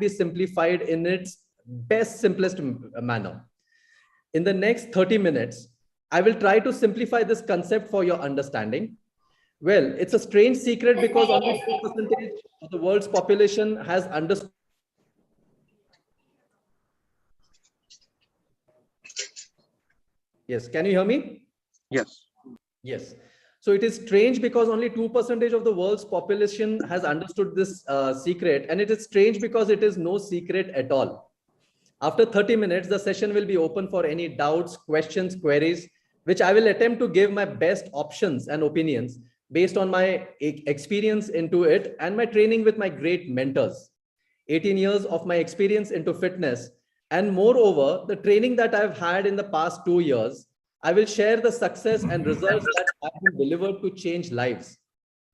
be simplified in its best, simplest manner. In the next 30 minutes, I will try to simplify this concept for your understanding. Well, it's a strange secret because only 2% of the world's population has understood. Yes, can you hear me? Yes. Yes. So it is strange because only 2% of the world's population has understood this secret. And it is strange because it is no secret at all. After 30 minutes, the session will be open for any doubts, questions, queries, which I will attempt to give my best options and opinions based on my experience into it and my training with my great mentors. 18 years of my experience into fitness, and moreover, the training that I've had in the past 2 years, I will share the success and results that have been delivered to change lives,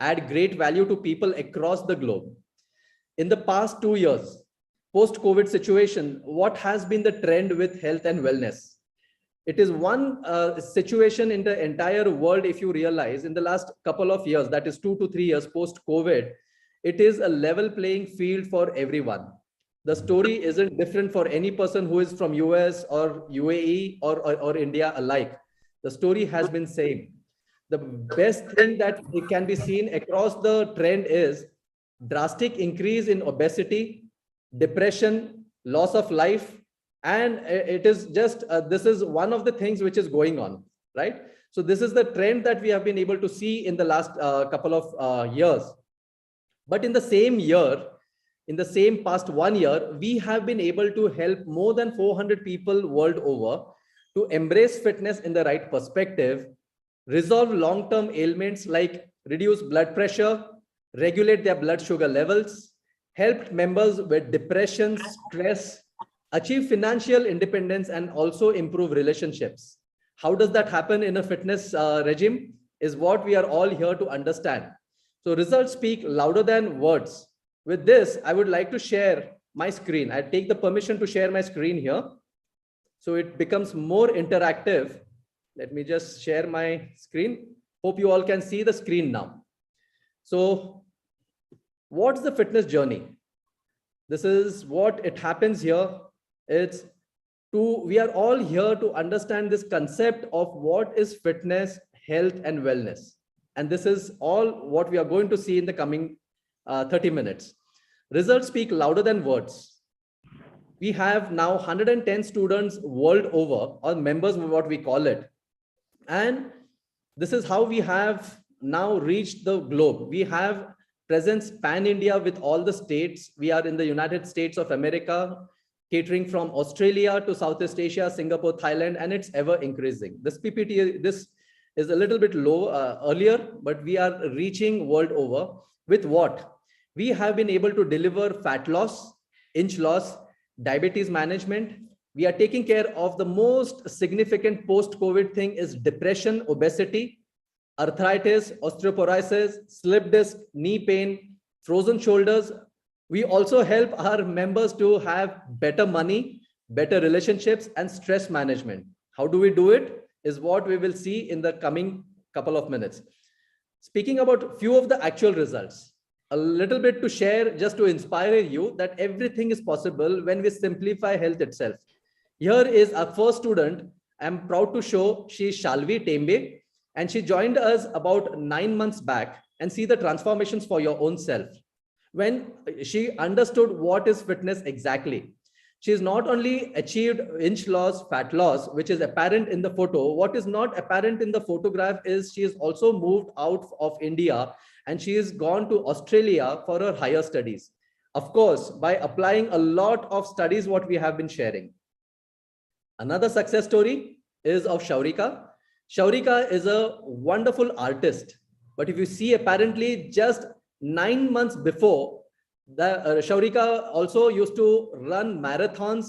add great value to people across the globe. In the past 2 years, post-COVID situation, what has been the trend with health and wellness? It is one situation in the entire world, if you realize, in the last couple of years, that is 2 to 3 years post-COVID, it is a level playing field for everyone. The story isn't different for any person who is from US or UAE or India alike. The story has been same. The best thing that it can be seen across the trend is drastic increase in obesity, depression, loss of life, and it is just this is one of the things which is going on, right? So this is the trend that we have been able to see in the last couple of years. But in the same year, in the same past 1 year, we have been able to help more than 400 people world over to embrace fitness in the right perspective, resolve long-term ailments like reduce blood pressure, regulate their blood sugar levels, helped members with depression, stress, achieve financial independence, and also improve relationships. How does that happen in a fitness regime is what we are all here to understand. So results speak louder than words. With this, I would like to share my screen. I take the permission to share my screen here, so it becomes more interactive. Let me just share my screen. Hope you all can see the screen now. So what's the fitness journey? This is what it happens here. We are all here to understand this concept of what is fitness, health, and wellness. And this is all what we are going to see in the coming 30 minutes. Results speak louder than words. We have now 110 students world over, or members, what we call it. And this is how we have now reached the globe. We have presence pan-India with all the states. We are in the United States of America, catering from Australia to Southeast Asia, Singapore, Thailand, and it's ever increasing. This PPT, this is a little bit low earlier, but we are reaching world over with what? We have been able to deliver fat loss, inch loss, diabetes management. We are taking care of the most significant post-COVID thing is depression, obesity, arthritis, osteoporosis, slip disc, knee pain, frozen shoulders. We also help our members to have better money, better relationships, and stress management. How do we do it is what we will see in the coming couple of minutes. Speaking about few of the actual results, a little bit to share just to inspire you that everything is possible when we simplify health itself. Here is our first student. I'm proud to show she is Shalvi Tembe, and she joined us about 9 months back, and see the transformations for your own self. When she understood what is fitness exactly, she's not only achieved inch loss, fat loss, which is apparent in the photo. What is not apparent in the photograph is she is also moved out of India and she has gone to Australia for her higher studies. Of course, by applying a lot of studies, what we have been sharing. Another success story is of Shaurika. Shaurika is a wonderful artist, but if you see, apparently just 9 months before, the Shaurika also used to run marathons,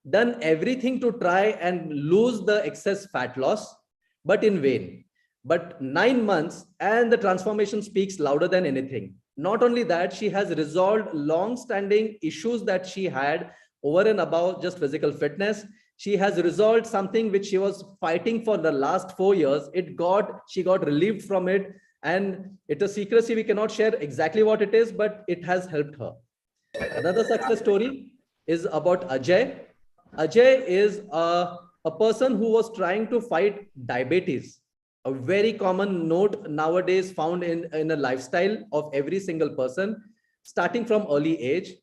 done everything to try and lose the excess fat loss, but in vain. But 9 months and the transformation speaks louder than anything. Not only that, she has resolved long-standing issues that she had over and above just physical fitness. She has resolved something which she was fighting for the last 4 years. She got relieved from it. And it's a secrecy, we cannot share exactly what it is, but it has helped her. Another success story is about Ajay. Ajay is a person who was trying to fight diabetes, a very common note nowadays found in a lifestyle of every single person, starting from early age.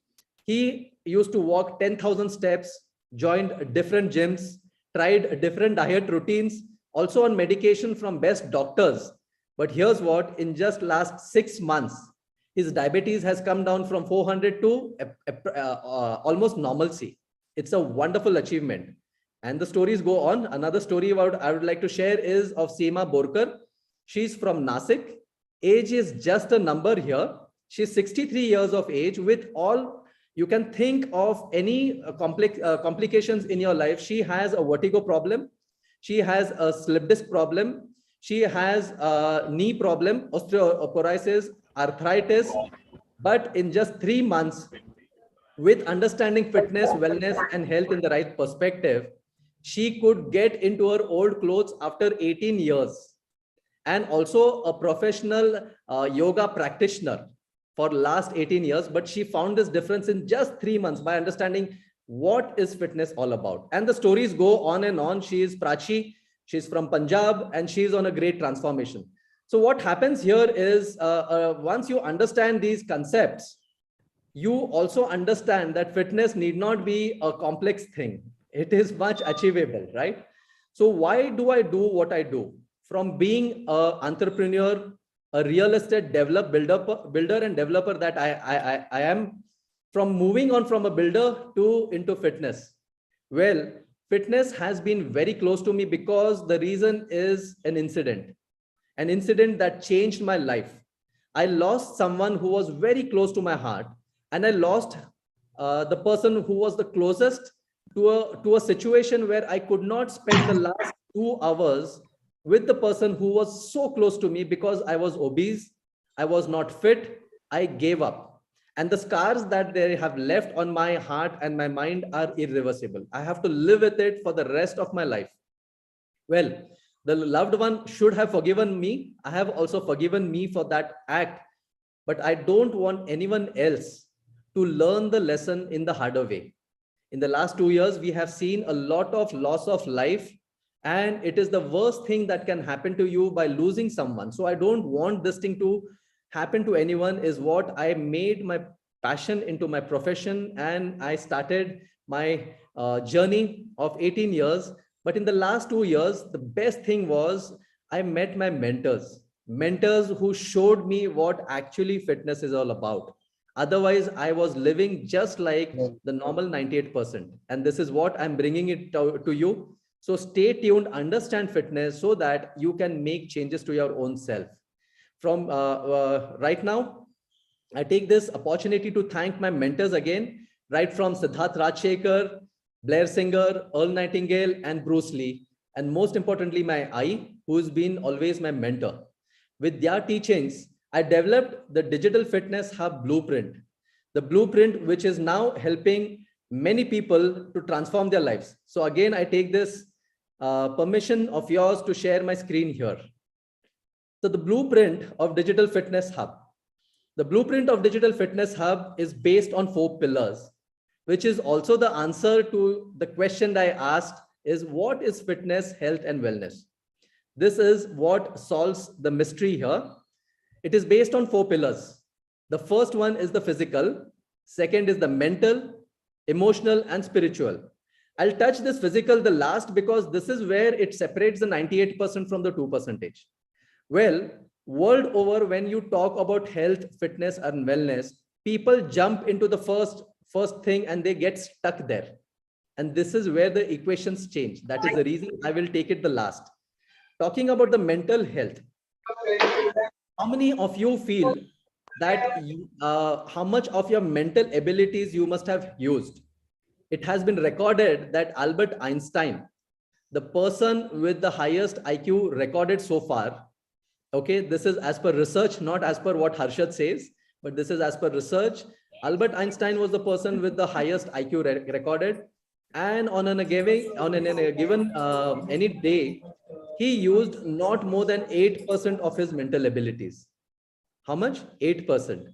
He used to walk 10,000 steps, joined different gyms, tried different diet routines, also on medication from best doctors. But here's what, in just last 6 months, his diabetes has come down from 400 to almost normalcy. It's a wonderful achievement. And the stories go on. Another story about I would like to share is of Seema Borkar. She's from Nasik. Age is just a number here. She's 63 years of age with all you can think of any complications in your life. She has a vertigo problem. She has a slip disc problem. She has a knee problem, osteoporosis, arthritis. But in just 3 months, with understanding fitness, wellness, and health in the right perspective, she could get into her old clothes after 18 years, and also a professional yoga practitioner for last 18 years. But she found this difference in just 3 months by understanding what is fitness all about. And the stories go on and on. She is Prachi. She's from Punjab and she's on a great transformation. So what happens here is once you understand these concepts, you also understand that fitness need not be a complex thing. It is much achievable, right? So why do I do what I do? From being an entrepreneur, a real estate builder and developer that I am, from moving on from a builder to into fitness. Well, fitness has been very close to me because the reason is an incident that changed my life. I lost someone who was very close to my heart, and I lost the person who was the closest to a situation where I could not spend the last 2 hours with the person who was so close to me because I was obese, I was not fit, I gave up. And the scars that they have left on my heart and my mind are irreversible. I have to live with it for the rest of my life. Well, the loved one should have forgiven me. I have also forgiven me for that act, but I don't want anyone else to learn the lesson in the harder way. In the last 2 years, we have seen a lot of loss of life, and it is the worst thing that can happen to you by losing someone. So I don't want this thing to happen to anyone, is what I made my passion into my profession, and I started my journey of 18 years. But in the last 2 years, the best thing was I met my mentors who showed me what actually fitness is all about. Otherwise, I was living just like the normal 98%. And this is what I'm bringing it to you. So stay tuned, understand fitness so that you can make changes to your own self. From right now, I take this opportunity to thank my mentors again, right from Siddharth Rajshekar, Blair Singer, Earl Nightingale, and Bruce Lee. And most importantly, my eye, who's been always my mentor. With their teachings, I developed the Digital Fitness Hub Blueprint, the blueprint which is now helping many people to transform their lives. So again, I take this permission of yours to share my screen here. So the blueprint of Digital Fitness Hub. The blueprint of Digital Fitness Hub is based on 4 pillars, which is also the answer to the question I asked is what is fitness, health, and wellness? This is what solves the mystery here. It is based on 4 pillars. The first one is the physical. Second is the mental, emotional, and spiritual. I'll touch this physical the last because this is where it separates the 98% from the 2%. Well, world over, when you talk about health, fitness, and wellness, people jump into the first thing and they get stuck there. And this is where the equations change. That is the reason I will take it the last. Talking about the mental health. How many of you feel that how much of your mental abilities you must have used? It has been recorded that Albert Einstein, the person with the highest IQ recorded so far, okay, this is as per research, not as per what Harshad says, but this is as per research. Albert Einstein was the person with the highest IQ recorded, and on a given any day, he used not more than 8% of his mental abilities. How much? 8%.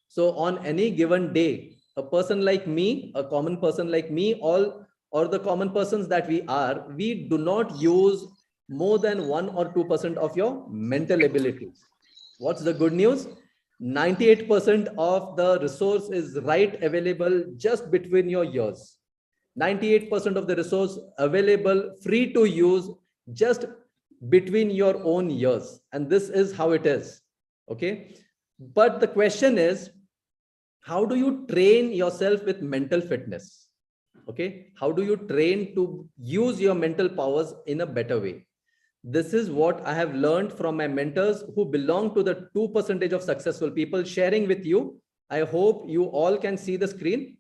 So on any given day, a person like me, a common person like me, all or the common persons that we are, we do not use more than 1 or 2% of your mental abilities. What's the good news? 98% of the resource is right available just between your ears. 98% of the resource available free to use just between your own ears. And this is how it is. Okay. But the question is, how do you train yourself with mental fitness? Okay. How do you train to use your mental powers in a better way? This is what I have learned from my mentors who belong to the 2% of successful people, sharing with you. I hope you all can see the screen.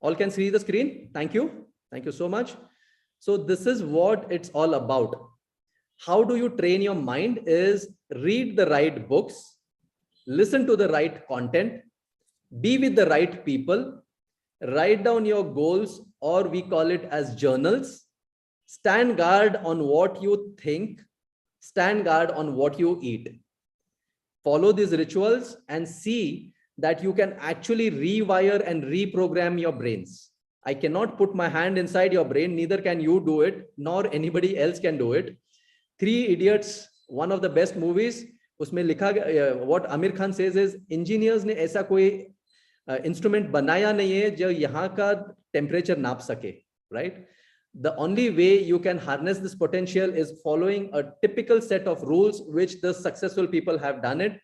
All can see the screen. Thank you. Thank you so much. So this is what it's all about. How do you train your mind is read the right books, listen to the right content, be with the right people, write down your goals, or we call it as journals. Stand guard on what you think, stand guard on what you eat. Follow these rituals and see that you can actually rewire and reprogram your brains. I cannot put my hand inside your brain, neither can you do it, nor anybody else can do it. Three Idiots, one of the best movies, उसमें लिखा what Amir Khan says is engineers ने ऐसा कोई instrument बनाया नहीं है जो यहाँ का temperature नाप सके, right? The only way you can harness this potential is following a typical set of rules which the successful people have done it.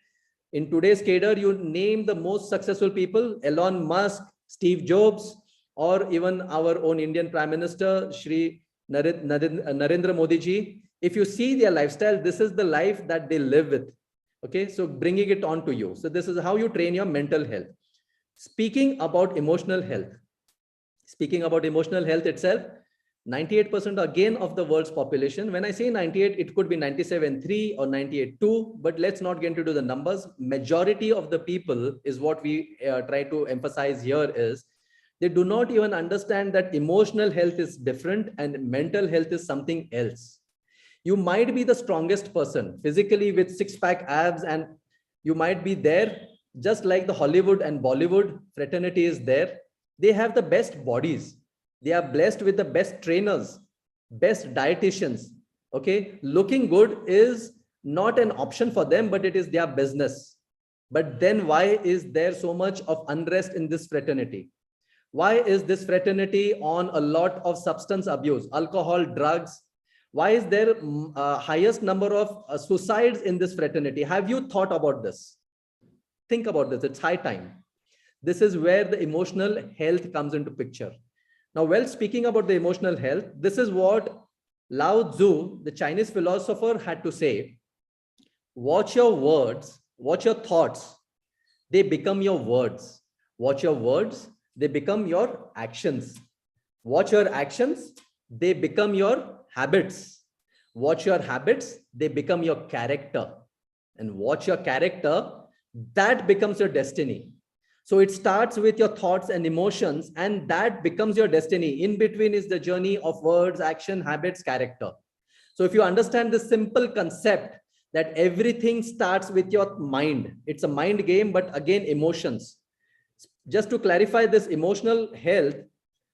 In today's cadre, you name the most successful people, Elon Musk, Steve Jobs, or even our own Indian Prime Minister, Shri Narendra Modi ji. If you see their lifestyle, this is the life that they live with. Okay, so bringing it on to you. So this is how you train your mental health. Speaking about emotional health itself, 98% again of the world's population. When I say 98, it could be 97.3 or 98.2, but let's not get into the numbers. Majority of the people is what we try to emphasize here is they do not even understand that emotional health is different and mental health is something else. You might be the strongest person physically with six-pack abs, and you might be there just like the Hollywood and Bollywood fraternity is there. They have the best bodies. They are blessed with the best trainers, best dietitians. Okay, looking good is not an option for them, but it is their business. But then why is there so much of unrest in this fraternity? Why is this fraternity on a lot of substance abuse, alcohol, drugs? Why is there highest number of suicides in this fraternity? Have you thought about this? Think about this. It's high time. This is where the emotional health comes into picture. Now, well, speaking about the emotional health, this is what Lao Tzu, the Chinese philosopher, had to say. Watch your words, watch your thoughts. They become your words. Watch your words, they become your actions. Watch your actions, they become your habits. Watch your habits, they become your character. And watch your character, that becomes your destiny. So it starts with your thoughts and emotions, and that becomes your destiny. In between is the journey of words, action, habits, character. So if you understand this simple concept that everything starts with your mind, it's a mind game, but again, emotions. Just to clarify this emotional health,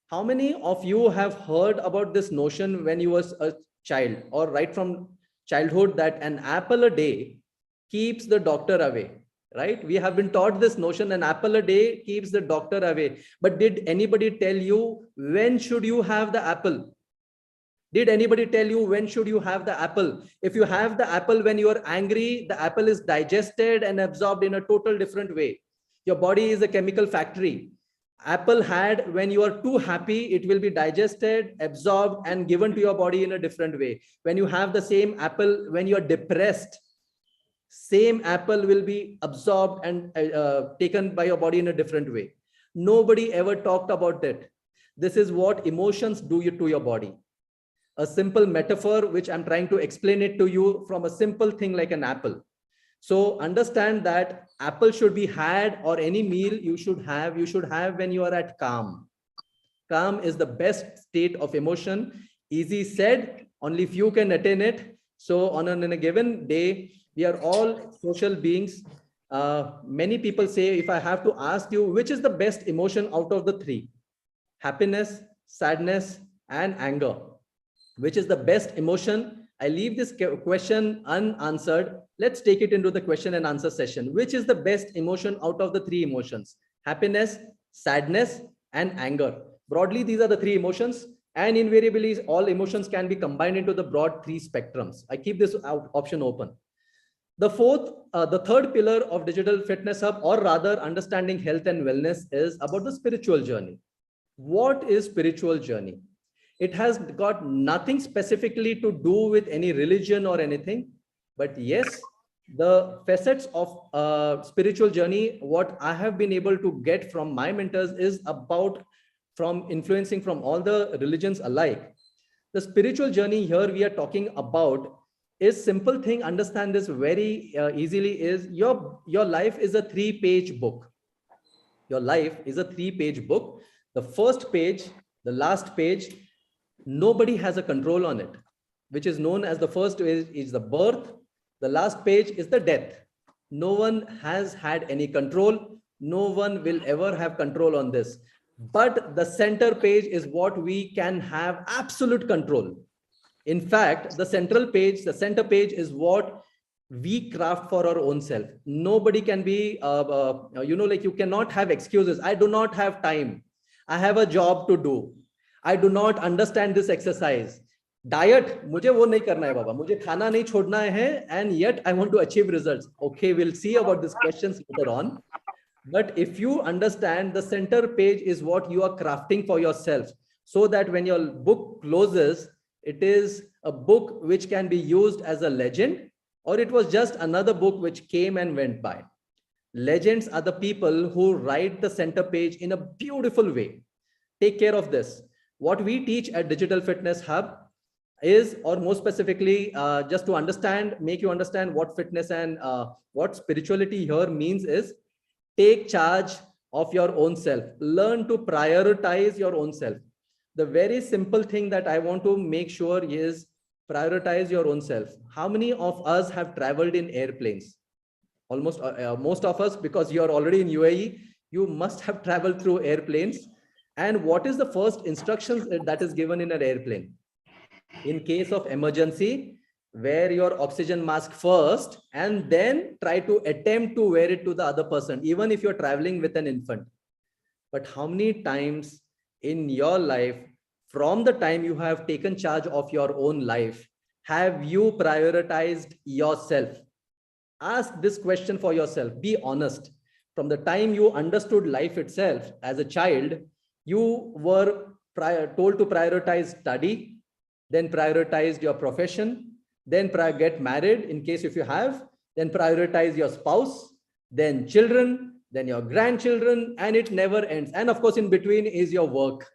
how many of you have heard about this notion when you was a child or right from childhood that an apple a day keeps the doctor away? Right? We have been taught this notion, an apple a day keeps the doctor away. But did anybody tell you when should you have the apple? Did anybody tell you when should you have the apple? If you have the apple when you are angry, the apple is digested and absorbed in a total different way. Your body is a chemical factory. Apple had when you are too happy, it will be digested, absorbed, and given to your body in a different way. When you have the same apple when you are depressed, same apple will be absorbed and taken by your body in a different way. Nobody ever talked about that. This is what emotions do to your body. A simple metaphor, which I'm trying to explain it to you from a simple thing like an apple. So understand that apple should be had, or any meal you should have when you are at calm. Calm is the best state of emotion. Easy said, only few can attain it. So on a given day, we are all social beings. Many people say, if I have to ask you, which is the best emotion out of the three? Happiness, sadness, and anger. Which is the best emotion? I leave this question unanswered. Let's take it into the question and answer session. Which is the best emotion out of the three emotions? Happiness, sadness, and anger. Broadly, these are the three emotions, and invariably, all emotions can be combined into the broad three spectrums. I keep this option open. The third pillar of Digital Fitness Hub, or rather understanding health and wellness, is about the spiritual journey. What is spiritual journey? It has got nothing specifically to do with any religion or anything, but yes, the facets of spiritual journey, what I have been able to get from my mentors is about from influencing from all the religions alike. The spiritual journey here we are talking about is simple thing. Understand this very easily. Is your life is a 3-page book. Your life is a 3-page book. The first page, the last page, nobody has a control on it, which is known as the first is the birth. The last page is the death. No one has had any control. No one will ever have control on this. But the center page is what we can have absolute control. In fact, the center page is what we craft for our own self. Nobody can be, like you cannot have excuses. I do not have time. I have a job to do. I do not understand this exercise. Diet, मुझे वो नहीं करना है बाबा, मुझे खाना नहीं छोड़ना है, and yet I want to achieve results. Okay, we'll see about these questions later on. But if you understand, the center page is what you are crafting for yourself, so that when your book closes, it is a book which can be used as a legend, or it was just another book which came and went by. Legends are the people who write the center page in a beautiful way. Take care of this. What we teach at Digital Fitness Hub is, or more specifically, just to understand, make you understand what fitness and what spirituality here means is, take charge of your own self. Learn to prioritize your own self. The very simple thing that I want to make sure is prioritize your own self. How many of us have traveled in airplanes? Almost most of us, because you are already in UAE, you must have traveled through airplanes. And what is the first instructions that is given in an airplane? In case of emergency, wear your oxygen mask first and then try to attempt to wear it to the other person, even if you're traveling with an infant. But how many times in your life, from the time you have taken charge of your own life, have you prioritized yourself? Ask this question for yourself. Be honest. From the time you understood life itself as a child, you were told to prioritize study, then prioritized your profession, then get married in case if you have, then prioritize your spouse, then children, then your grandchildren, and it never ends. And of course, in between is your work,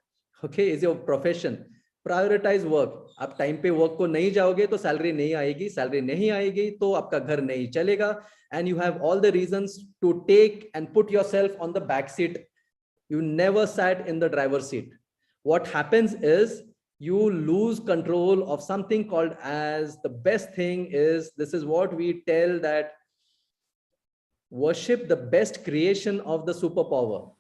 okay, is your profession. Prioritize work. आप time पे work को नहीं जाओगे तो salary नहीं आएगी, salary नहीं आएगी तो आपका घर नहीं चलेगा, and you have all the reasons to take and put yourself on the back seat. You never sat in the driver's seat. What happens is you lose control of something called as, the best thing is, this is what we tell, that worship the best creation of the superpower.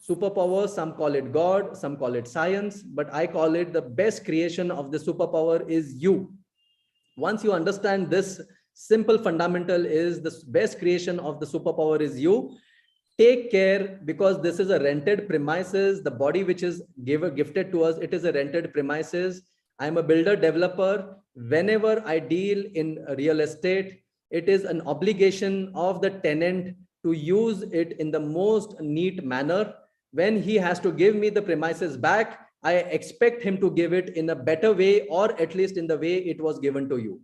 Superpower, some call it God, some call it science, but I call it the best creation of the superpower is you. Once you understand this simple fundamental is the best creation of the superpower is you, take care, because this is a rented premises. The body which is gifted to us, it is a rented premises. I'm a builder developer. Whenever I deal in real estate, it is an obligation of the tenant to use it in the most neat manner. When he has to give me the premises back, I expect him to give it in a better way, or at least in the way it was given to you.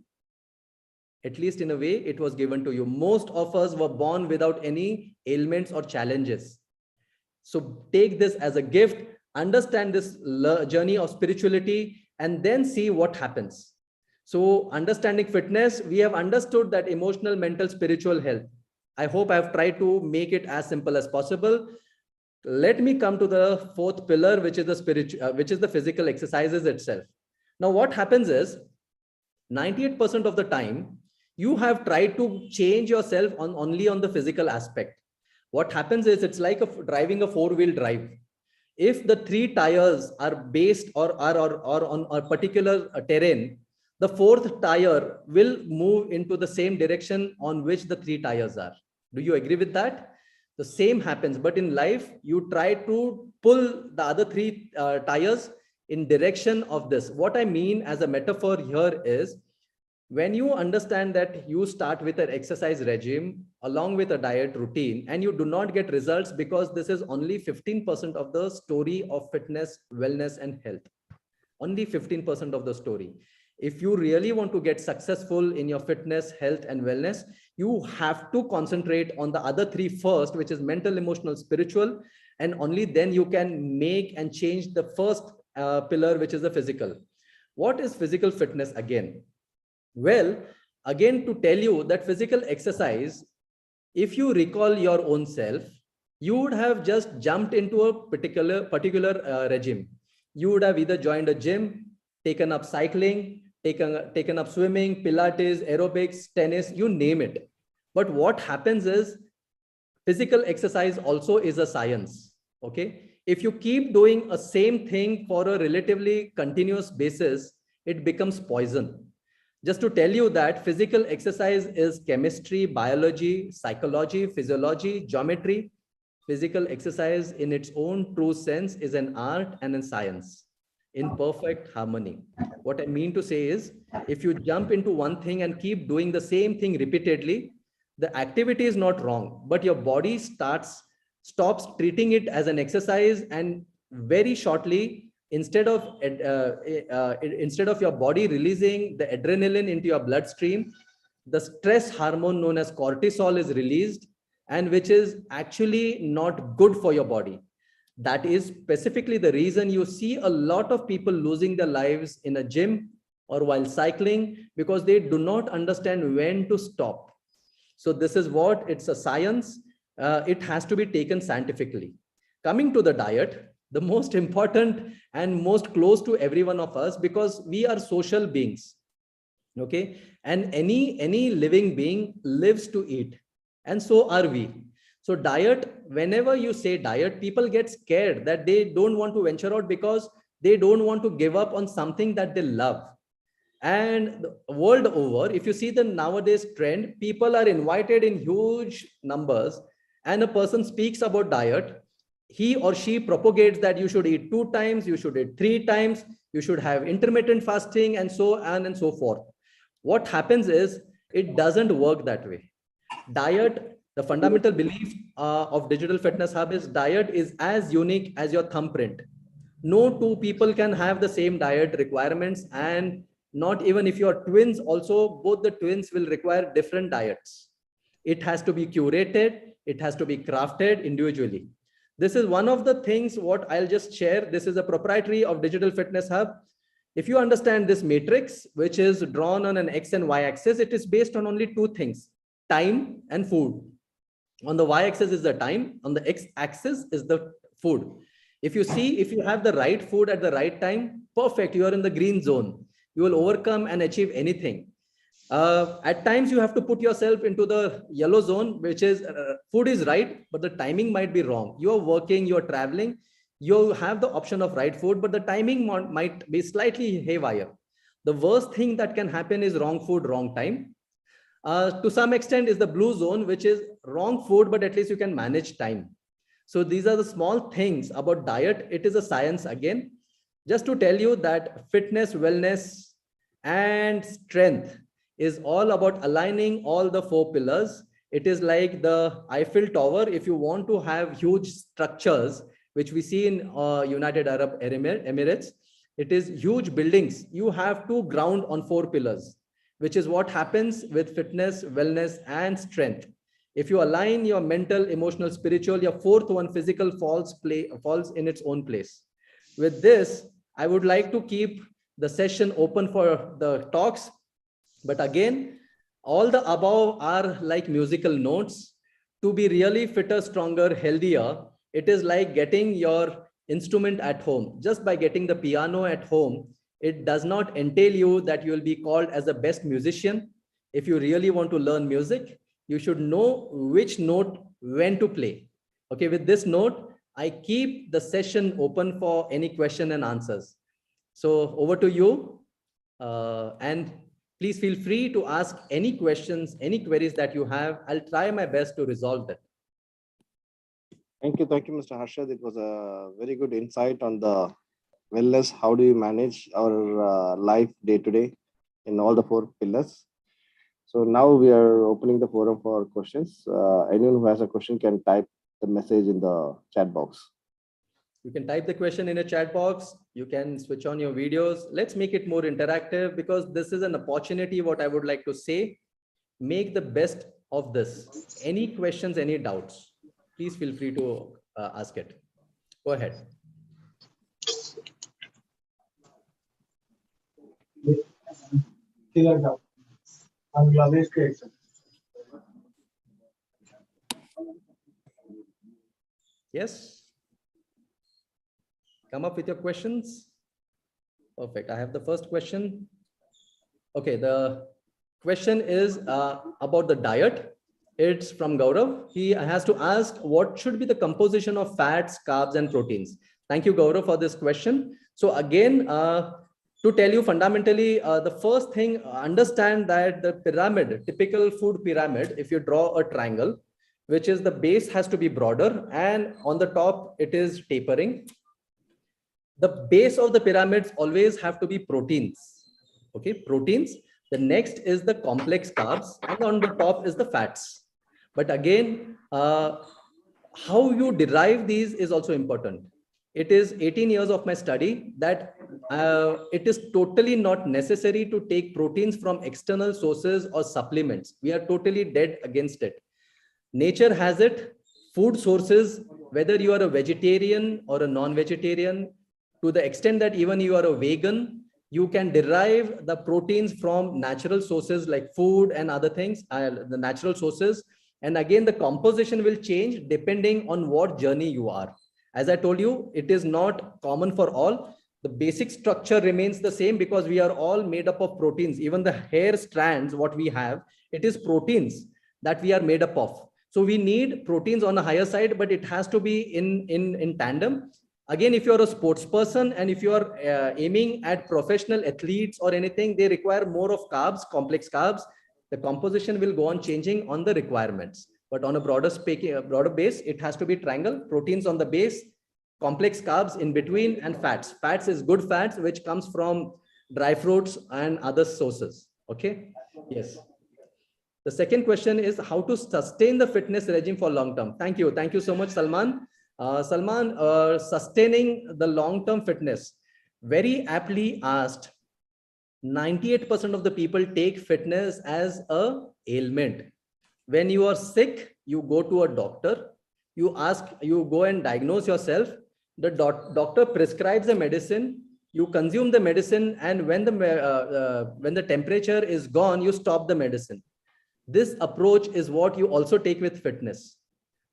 At least in a way it was given to you. Most of us were born without any ailments or challenges. So take this as a gift, understand this journey of spirituality, and then see what happens. So understanding fitness, we have understood that emotional, mental, spiritual health. I hope I've tried to make it as simple as possible. Let me come to the fourth pillar, which is the physical exercises itself. Now, what happens is 98% of the time, You have tried to change yourself on only on the physical aspect. What happens is it's like driving a four-wheel drive. If the three tires are based or on a particular terrain, the fourth tire will move into the same direction on which the three tires are. Do you agree with that? The same happens, but in life, you try to pull the other three tires in direction of this. What I mean as a metaphor here is, when you understand that you start with an exercise regime along with a diet routine and you do not get results, because this is only 15% of the story of fitness, wellness, and health. Only 15% of the story. If you really want to get successful in your fitness, health, and wellness, you have to concentrate on the other three first, which is mental, emotional, spiritual, and only then you can make and change the first pillar, which is the physical. What is physical fitness again? Well, again, to tell you that physical exercise, if you recall your own self, you would have just jumped into a particular regime. You would have either joined a gym, taken up cycling, taken up swimming, Pilates, aerobics, tennis, you name it. But what happens is, physical exercise also is a science. Okay. If you keep doing a same thing for a relatively continuous basis, it becomes poison. Just to tell you that physical exercise is chemistry, biology, psychology, physiology, geometry. Physical exercise in its own true sense is an art and a science in perfect harmony. What I mean to say is, if you jump into one thing and keep doing the same thing repeatedly, the activity is not wrong, but your body stops treating it as an exercise, and very shortly, instead of your body releasing the adrenaline into your bloodstream, the stress hormone known as cortisol is released, and which is actually not good for your body. That is specifically the reason you see a lot of people losing their lives in a gym or while cycling, because they do not understand when to stop. So this is what, it's a science. It has to be taken scientifically. Coming to the diet, the most important and most close to every one of us, because we are social beings. Okay. And any living being lives to eat, and so are we. So diet, whenever you say diet, people get scared that they don't want to venture out because they don't want to give up on something that they love. And world over, if you see the nowadays trend, people are invited in huge numbers, and a person speaks about diet, he or she propagates that you should eat 2 times, you should eat 3 times, you should have intermittent fasting, and so on and so forth. What happens is, it doesn't work that way. Diet, the fundamental belief of Digital Fitness Hub is, diet is as unique as your thumbprint. No two people can have the same diet requirements, and not even if you're twins also, both the twins will require different diets. It has to be curated, it has to be crafted individually. This is one of the things what I'll just share. This is a proprietary of Digital Fitness Hub. If you understand this matrix, which is drawn on an X and Y axis, it is based on only 2 things, time and food. On the Y axis is the time, on the X axis is the food. If you see, if you have the right food at the right time, perfect, you are in the green zone. You will overcome and achieve anything. At times you have to put yourself into the yellow zone, which is food is right, but the timing might be wrong. You are working, you are traveling, you have the option of right food, but the timing might be slightly haywire. The worst thing that can happen is wrong food, wrong time. To some extent is the blue zone, which is wrong food, but at least you can manage time. So these are the small things about diet. It is a science again. Just to tell you that fitness, wellness, and strength is all about aligning all the 4 pillars. It is like the Eiffel Tower. If you want to have huge structures, which we see in United Arab Emirates, it is huge buildings. You have to ground on 4 pillars, which is what happens with fitness, wellness, and strength. If you align your mental, emotional, spiritual, your 4th one, physical, falls in its own place. With this, I would like to keep the session open for the talks. But again, all the above are like musical notes. To be really fitter, stronger, healthier, it is like getting your instrument at home. Just by getting the piano at home, it does not entail you that you will be called as the best musician. if you really want to learn music, you should know which note when to play. Okay, with this note, I keep the session open for any question and answers. So over to you. And please feel free to ask any questions, any queries that you have. I'll try my best to resolve that. Thank you, Mr. Harshad. It was a very good insight on the wellness. How do you manage our life day to day in all the 4 pillars? So now we are opening the forum for questions. Anyone who has a question can type the message in the chat box. You can type the question in a chat box. You can switch on your videos. Let's make it more interactive, because this is an opportunity. What I would like to say, make the best of this. Any questions, any doubts, please feel free to ask it. Go ahead. Yes. Come up with your questions. Perfect. I have the first question. Okay, the question is about the diet. It's from Gaurav. He has to ask, what should be the composition of fats, carbs, and proteins? Thank you, Gaurav, for this question. So again, to tell you fundamentally, the first thing, understand that the pyramid, typical food pyramid, if you draw a triangle, which is the base has to be broader and on the top it is tapering. The base of the pyramids always have to be proteins. Okay, proteins. The next is the complex carbs, and on the top is the fats. But again, how you derive these is also important. It is 18 years of my study that it is totally not necessary to take proteins from external sources or supplements. We are totally dead against it. Nature has it. Food sources, whether you are a vegetarian or a non-vegetarian, to the extent that even you are a vegan, you can derive the proteins from natural sources like food and other things, the natural sources. And again, the composition will change depending on what journey you are. As I told you, it is not common for all. The basic structure remains the same because we are all made up of proteins. Even the hair strands, what we have, it is proteins that we are made up of. So we need proteins on a higher side, but it has to be in tandem. Again, if you're a sports person and if you are aiming at professional athletes or anything, they require more of carbs, complex carbs. The composition will go on changing on the requirements. But on a broader base, it has to be triangle, proteins on the base, complex carbs in between, and fats. Fats is good fats, which comes from dry fruits and other sources. Okay. Yes. The second question is how to sustain the fitness regime for long term. Thank you. Thank you so much, Salman. Salman, sustaining the long-term fitness, very aptly asked. 98% of the people take fitness as a ailment. When you are sick, you go to a doctor, you go and diagnose yourself. The doctor prescribes the medicine, you consume the medicine, and when the temperature is gone, you stop the medicine. This approach is what you also take with fitness.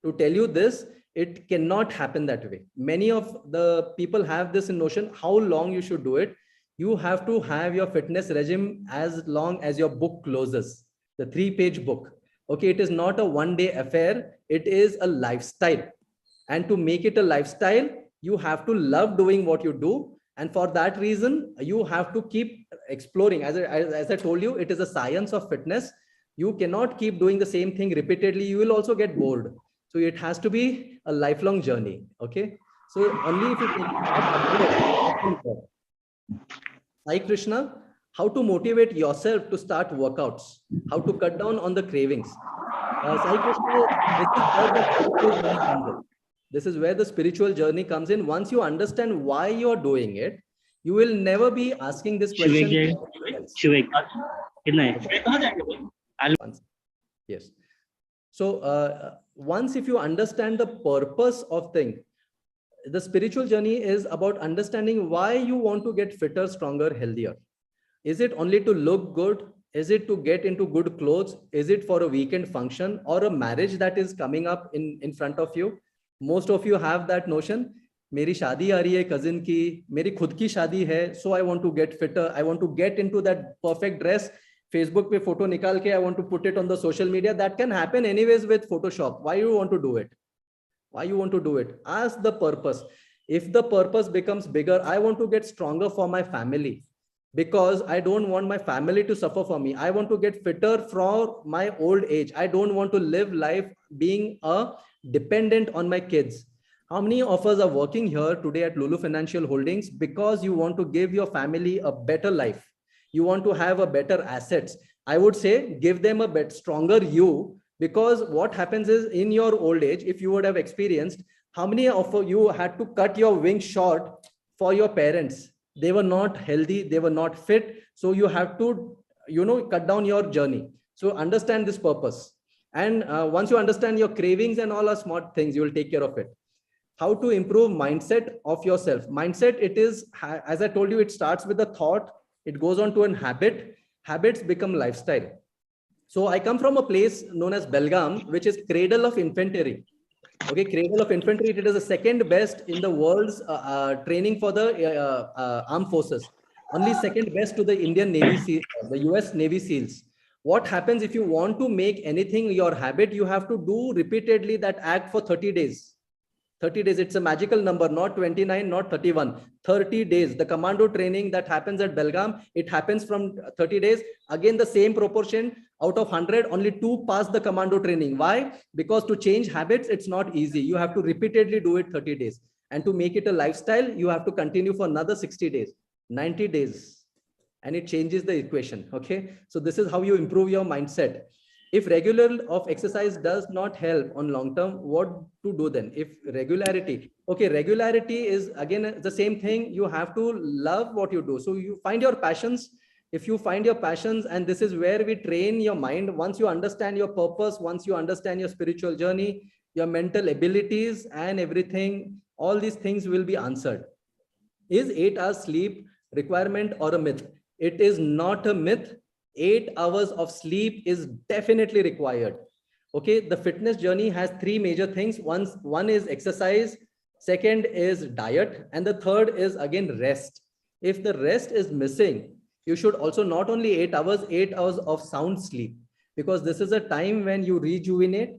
To tell you this, it cannot happen that way. Many of the people have this notion how long you should do it. You have to have your fitness regime as long as your book closes, the 3-page book. Okay, it is not a one-day affair. It is a lifestyle. And to make it a lifestyle, you have to love doing what you do. And for that reason, you have to keep exploring. As I told you, it is a science of fitness. You cannot keep doing the same thing repeatedly. You will also get bored. So it has to be a lifelong journey. Okay. So only if you take Sai Krishna, how to motivate yourself to start workouts, how to cut down on the cravings. Sai Krishna, this is where the spiritual journey comes in. Once you understand why you're doing it, you will never be asking this question. Yes. So once if you understand the purpose of thing, the spiritual journey is about understanding why you want to get fitter, stronger, healthier. Is it only to look good? Is it to get into good clothes? Is it for a weekend function or a marriage that is coming up in front of you? Most of you have that notion. मेरी शादी आ रही है cousin की, मेरी खुद की शादी है, so I want to get fitter. I want to get into that perfect dress. Facebook पे photo निकाल के I want to put it on the social media. That can happen anyways with Photoshop. Why you want to do it? Why you want to do it? Ask the purpose. If the purpose becomes bigger, I want to get stronger for my family, because I don't want my family to suffer for me. I want to get fitter for my old age. I don't want to live life being a dependent on my kids. How many of us are working here today at Lulu Financial Holdings because you want to give your family a better life? You want to have a better assets. I would say give them a bit stronger you, because what happens is in your old age, if you would have experienced, how many of you had to cut your wings short for your parents? They were not healthy, they were not fit, so you have to, cut down your journey. So understand this purpose, and once you understand your cravings and all are smart things, you will take care of it. How to improve mindset of yourself? Mindset, it is, as I told you, it starts with a thought, it goes on to an habit, habits become lifestyle. So I come from a place known as Belgaum, which is cradle of infantry. Okay, cradle of infantry, it is the second best in the world's training for the armed forces. Only second best to the Indian Navy SEAL, the US Navy SEALs. What happens if you want to make anything your habit? You have to do repeatedly that act for 30 days. 30 days, it's a magical number, not 29, not 31. 30 days. The commando training that happens at Belgaum, it happens from 30 days. Again, the same proportion, out of 100, only 2 pass the commando training. Why? Because to change habits, it's not easy. You have to repeatedly do it 30 days. And to make it a lifestyle, you have to continue for another 60 days, 90 days. And it changes the equation. Okay. So this is how you improve your mindset. If regular of exercise does not help on long term, what to do then? If regularity, okay, regularity is again the same thing. You have to love what you do. So you find your passions. If you find your passions, and this is where we train your mind. Once you understand your purpose, once you understand your spiritual journey, your mental abilities and everything, all these things will be answered. Is 8 hours sleep requirement or a myth? It is not a myth. 8 hours of sleep is definitely required. Okay, the fitness journey has 3 major things. One is exercise, second is diet, and the third is again rest. If the rest is missing, you should also not only 8 hours, 8 hours of sound sleep, because this is a time when you rejuvenate.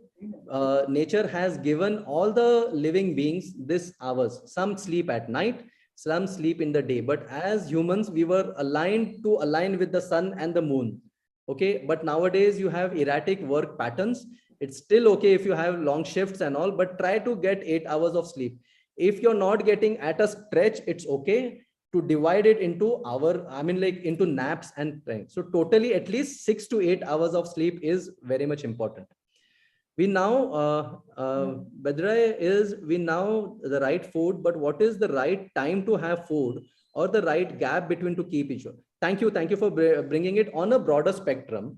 Nature has given all the living beings this hours. Some sleep at night, some sleep in the day, but as humans we were aligned to align with the sun and the moon. Okay, but nowadays you have erratic work patterns. It's still okay if you have long shifts and all, but try to get 8 hours of sleep. If you're not getting at a stretch, it's okay to divide it into into naps and things. So totally at least 6 to 8 hours of sleep is very much important. We now Badra, is we now the right food, but what is the right time to have food, or the right gap between to keep each other? Thank you for bringing it on a broader spectrum.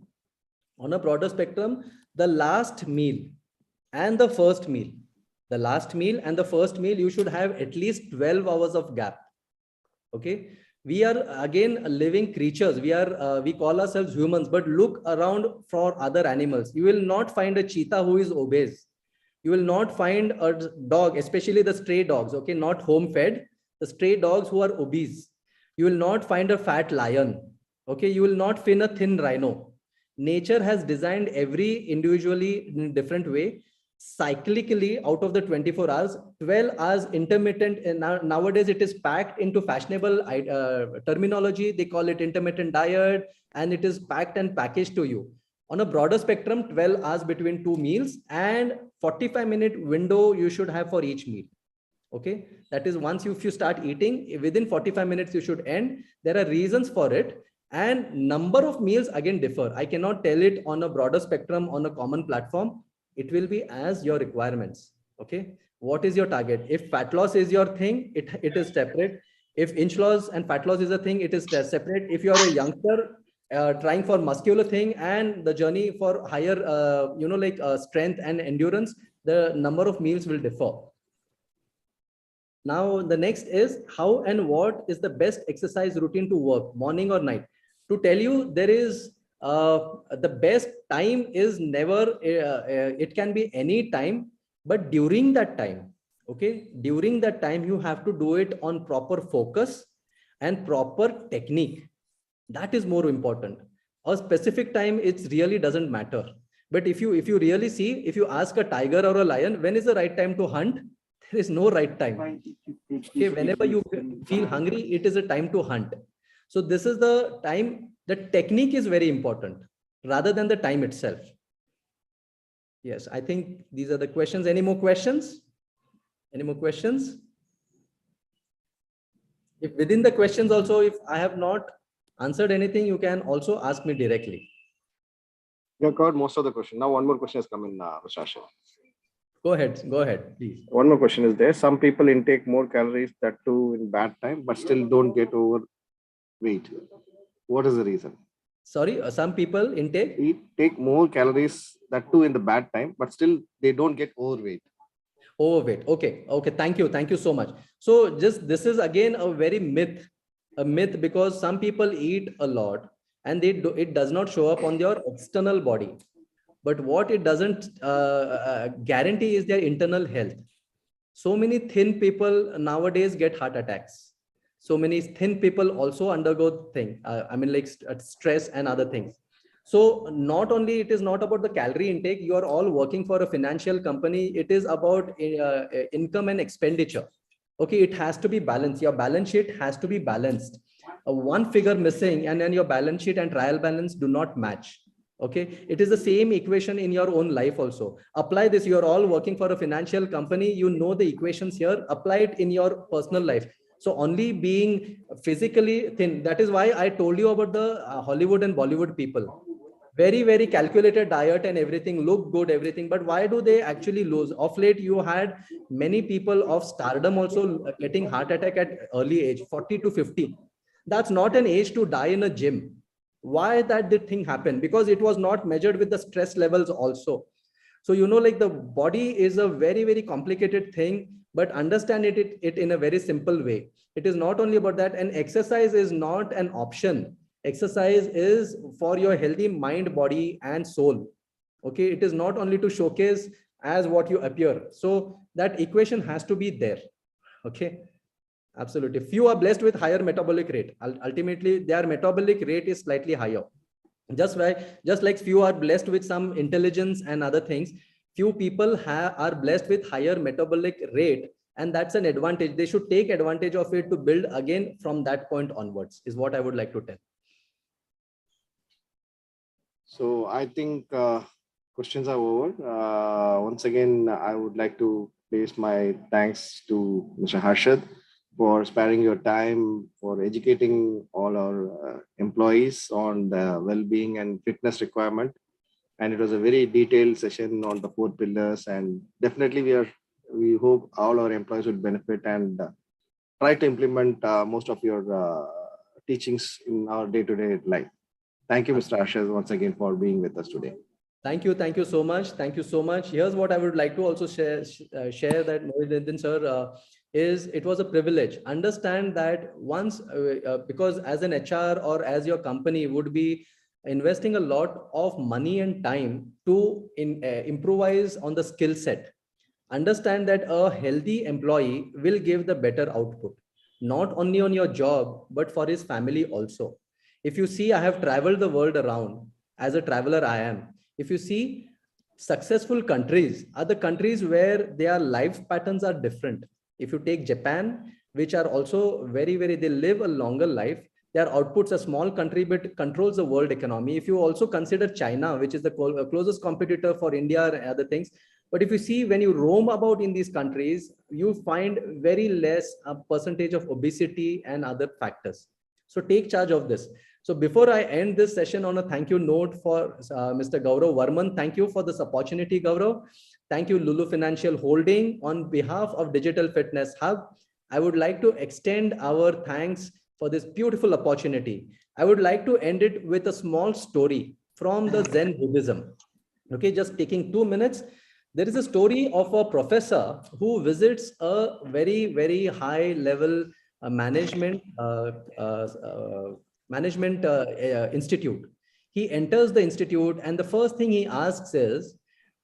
On a broader spectrum, the last meal and the first meal, you should have at least 12 hours of gap. Okay, we are again living creatures. We call ourselves humans, but look around for other animals. You will not find a cheetah who is obese. You will not find a dog, especially the stray dogs, okay, not home fed, the stray dogs who are obese. You will not find a fat lion. Okay, you will not find a thin rhino. Nature has designed every individually in a different way. Cyclically, out of the 24 hours, 12 hours intermittent, and nowadays it is packed into fashionable terminology. They call it intermittent diet, and it is packed and packaged to you. On a broader spectrum, 12 hours between 2 meals, and 45-minute window you should have for each meal. Okay, that is, once if you start eating, within 45 minutes you should end. There are reasons for it, and number of meals again differ. I cannot tell it on a broader spectrum on a common platform. It will be as your requirements. Okay, what is your target? If fat loss is your thing, it is separate. If inch loss and fat loss is a thing, it is separate. If you are a youngster trying for muscular thing and the journey for higher strength and endurance, the number of meals will differ. Now the next is how and what is the best exercise routine to work, morning or night? To tell you, there is the best time is never, it can be any time, but during that time, okay, during that time, you have to do it on proper focus and proper technique. That is more important. or specific time, it really doesn't matter. But if you really see, if you ask a tiger or a lion, when is the right time to hunt? There is no right time. Okay, whenever you feel hungry, it is a time to hunt. So this is the time. The technique is very important rather than the time itself. Yes, I think these are the questions. Any more questions? Any more questions? If within the questions also, if I have not answered anything, you can also ask me directly. You have covered most of the question. Now one more question has come in, Mr. Harshad. Go ahead, please. One more question is there. Some people intake more calories, that too in bad time, but still don't get overweight. What is the reason? Sorry, some people intake? Take more calories, that too in the bad time, but still they don't get overweight. Overweight. Okay. Thank you so much. So just this is again a very a myth, because some people eat a lot and it does not show up on your external body. But what it doesn't guarantee is their internal health. So many thin people nowadays get heart attacks. So many thin people also undergo stress and other things. So not only it is not about the calorie intake, you are all working for a financial company. It is about income and expenditure. Okay, it has to be balanced. Your balance sheet has to be balanced. One figure missing and then your balance sheet and trial balance do not match. Okay, it is the same equation in your own life also. Apply this. You are all working for a financial company. You know the equations here. Apply it in your personal life. So only being physically thin. That is why I told you about the Hollywood and Bollywood people. Very calculated diet and everything, look good, everything. But why do they actually lose? Of late, you had many people of stardom also getting heart attack at early age, 40 to 50. That's not an age to die in a gym. Why that did thing happen? Because it was not measured with the stress levels also. So, like the body is a very complicated thing, but understand it in a very simple way. It is not only about that, and exercise is not an option. Exercise is for your healthy mind, body, and soul. Okay, it is not only to showcase as what you appear. So that equation has to be there. Okay. Absolutely. Few are blessed with higher metabolic rate. Ultimately, their metabolic rate is slightly higher. Just like few are blessed with some intelligence and other things, few people are blessed with higher metabolic rate, and that's an advantage. They should take advantage of it to build again from that point onwards, is what I would like to tell. So I think questions are over. Once again, I would like to place my thanks to Mr. Harshad for sparing your time, for educating all our employees on the well-being and fitness requirement. And it was a very detailed session on the 4 pillars. And definitely we hope all our employees would benefit and try to implement most of your teachings in our day-to-day life. Thank you, Mr. Harshad, once again for being with us today. Thank you so much. Thank you so much. Here's what I would like to also share that Mohidin sir, is it was a privilege. Understand that once, because as an HR or as your company would be investing a lot of money and time to improvise on the skill set. Understand that a healthy employee will give the better output, not only on your job, but for his family also. If you see, I have traveled the world around. As a traveler, I am. If you see, successful countries are the countries where their life patterns are different. If you take Japan, which are also very, they live a longer life. Their outputs, a small country, but controls the world economy. If you also consider China, which is the closest competitor for India and other things. But if you see, when you roam about in these countries, you find very less percentage of obesity and other factors. So take charge of this. So before I end this session on a thank you note for Mr. Gaurav Varman, thank you for this opportunity, Gaurav. Thank you, Lulu Financial Holding. On behalf of Digital Fitness Hub, I would like to extend our thanks for this beautiful opportunity. I would like to end it with a small story from the Zen Buddhism. Okay, just taking 2 minutes. There is a story of a professor who visits a very high level management institute. He enters the institute and the first thing he asks is,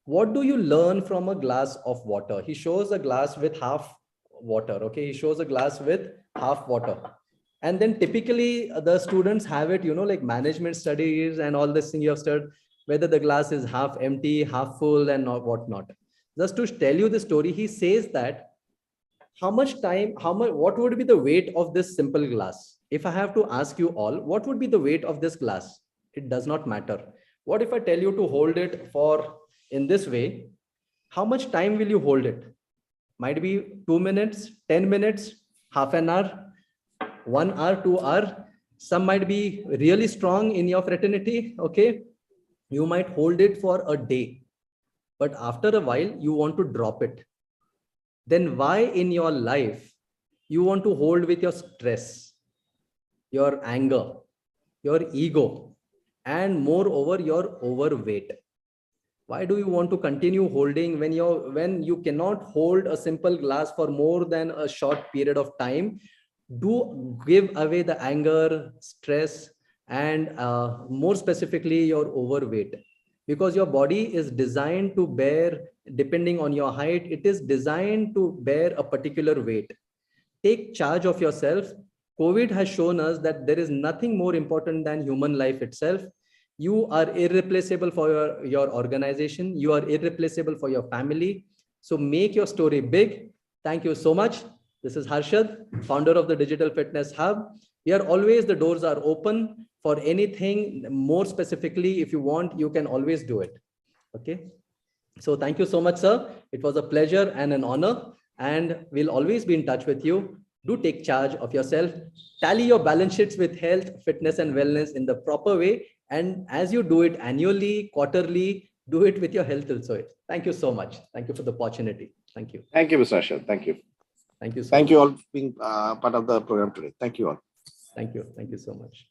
what do you learn from a glass of water? He shows a glass with half water. Okay, he shows a glass with half water. And then typically the students have it, like management studies and all this thing you have studied, whether the glass is half empty, half full, and not whatnot. Just to tell you the story, he says that what would be the weight of this simple glass? If I have to ask you all, what would be the weight of this glass? It does not matter. What if I tell you to hold it for in this way? How much time will you hold it? Might be 2 minutes, 10 minutes, half an hour, 1 hour, 2 hour. Some might be really strong in your fraternity. Okay. You might hold it for a day, but after a while, you want to drop it. Then why in your life you want to hold with your stress, your anger, your ego, and moreover your overweight? Why do you want to continue holding when you cannot hold a simple glass for more than a short period of time? Do give away the anger, stress, and more specifically your overweight, because your body is designed to bear, depending on your height, it is designed to bear a particular weight. Take charge of yourself. COVID has shown us that there is nothing more important than human life itself. You are irreplaceable for your organization. You are irreplaceable for your family. So make your story big. Thank you so much. This is Harshad, founder of the Digital Fitness Hub. We are always, the doors are open for anything more specifically. If you want, you can always do it. Okay. So thank you so much, sir. It was a pleasure and an honor, and we'll always be in touch with you. Do take charge of yourself. Tally your balance sheets with health, fitness, and wellness in the proper way. And as you do it annually, quarterly, do it with your health also. Thank you so much. Thank you for the opportunity. Thank you. Thank you, Mr. Harshad. Thank you. Thank you so Thank much. you all for being part of the program today. Thank you all. Thank you. Thank you so much.